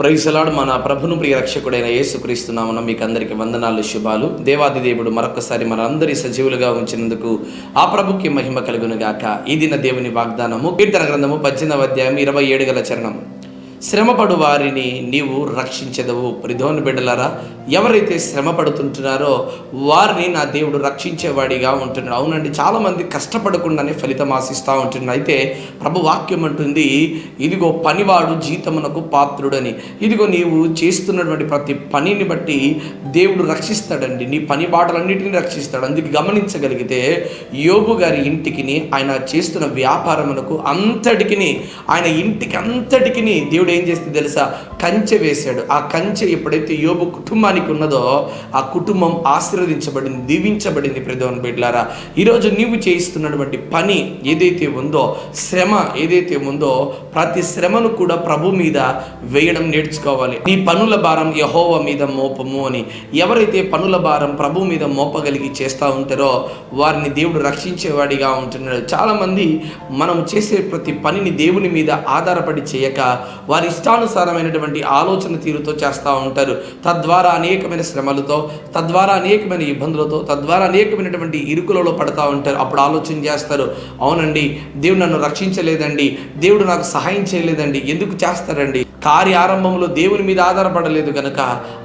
Praise lord. మన ప్రభును ప్రియ రక్షకుడైన యేసుక్రీస్తు నామమున మీకు అందరికీ వందనాలు, శుభాలు. దేవాది దేవుడు మరొకసారి మనందరి సజీవులుగా ఉంచినందుకు ఆ ప్రభుకి మహిమ కలుగును గాక. ఈ దిన దేవుని వాగ్దానము కీర్తన గ్రంథము 18వ అధ్యాయం 27 గల చరణం. శ్రమపడు వారిని నీవు రక్షించెదవు. ప్రిదోని బిడ్డలారా, ఎవరైతే శ్రమ పడుతుంటున్నారో వారిని నా దేవుడు రక్షించేవాడిగా ఉంటున్నాడు. అవునండి, చాలామంది కష్టపడకుండానే ఫలితం ఆశిస్తూ ఉంటున్నారు. అయితే ప్రభు వాక్యం అంటుంది, ఇదిగో పనివాడు జీతమునకు పాత్రుడని. ఇదిగో నీవు చేస్తున్నటువంటి ప్రతి పనిని బట్టి దేవుడు రక్షిస్తాడండి. నీ పని బాటలన్నిటిని రక్షిస్తాడు. అందుకు గమనించగలిగితే యోబు గారి ఇంటికి, ఆయన చేస్తున్న వ్యాపారమునకు అంతటికి, ఆయన ఇంటికి అంతటికి దేవుడు ఏం చేస్తే తెలుసా, కంచె వేశాడు. ఆ కంచె ఎప్పుడైతే యోబు కుటుంబానికి ఉన్నదో ఆ కుటుంబం ఆశీర్వదించబడింది, దీవించబడింది. ప్రియమైన బిడ్డలారా, ఈరోజు నీవు చేయిస్తున్నటువంటి పని ఏదైతే ఉందో, శ్రమ ఏదైతే ఉందో, ప్రతి శ్రమను కూడా ప్రభు మీద వేయడం నేర్చుకోవాలి. నీ పనుల భారం యెహోవా మీద మోపము అని. ఎవరైతే పనుల భారం ప్రభు మీద మోపగలిగి చేస్తూ ఉంటారో వారిని దేవుడు రక్షించేవాడిగా ఉంటున్నాడు. చాలామంది మనం చేసే ప్రతి పనిని దేవుని మీద ఆధారపడి చేయక వారి ఇష్టానుసారమైనటువంటి ఆలోచన తీరుతో చేస్తూ ఉంటారు. తద్వారా అనేకమైన శ్రమలతో, తద్వారా అనేకమైన ఇబ్బందులతో, తద్వారా అనేకమైనటువంటి ఇరుకులలో పడతా ఉంటారు. అప్పుడు ఆలోచన చేస్తారు, అవునండి, దేవుడు నన్ను రక్షించలేదండి, దేవుడు నాకు సహాయం చేయలేదండి. ఎందుకు చేస్తారండి? కార్య ఆరంభంలో దేవుని మీద ఆధారపడలేదు కనుక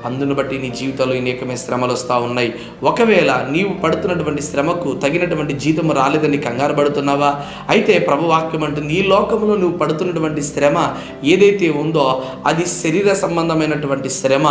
అందును బట్టి నీ జీవితంలో అనేకమైన శ్రమలు వస్తూ ఉన్నాయి. ఒకవేళ నీవు పడుతున్నటువంటి శ్రమకు తగినటువంటి జీతము రాలేదని కంగారు పడుతున్నావా? అయితే ప్రభు వాక్యం అంటుంది, ఈ లోకంలో నువ్వు పడుతున్నటువంటి శ్రమ ఏదైతే ఉందో అది శరీర సంబంధమైనటువంటి శ్రమ.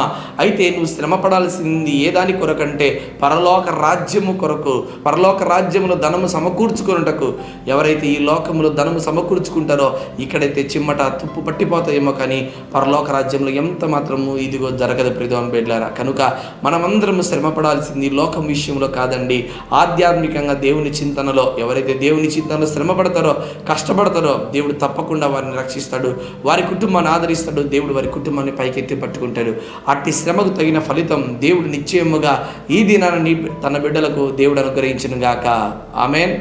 అయితే నువ్వు శ్రమ పడాల్సింది ఏ దాని కొరకంటే పరలోక రాజ్యము కొరకు. పరలోక రాజ్యములో ధనము సమకూర్చుకున్నటకు. ఎవరైతే ఈ లోకంలో ధనము సమకూర్చుకుంటారో ఇక్కడైతే చిమ్మట తుప్పు పట్టిపోతాయేమో, కానీ పరలోక రాజ్యంలో ఎంత మాత్రము ఇదిగో జరగదు. ప్రియమైన బిడ్డలారా, కనుక మనమందరము శ్రమ పడాల్సింది లోకం విషయంలో కాదండి, ఆధ్యాత్మికంగా దేవుని చింతనలో. ఎవరైతే దేవుని చింతనలో శ్రమ పడతారో, కష్టపడతారో దేవుడు తప్పకుండా వారిని రక్షిస్తాడు, వారి కుటుంబాన్ని ఆదరిస్తాడు, దేవుడు వారి కుటుంబాన్ని పైకెత్తి పట్టుకుంటాడు. అట్టి శ్రమకు తగిన ఫలితం దేవుడు నిశ్చయముగా ఈ దినాన్ని తన బిడ్డలకు దేవుడు అనుగ్రహించును గాక. ఆమేన్.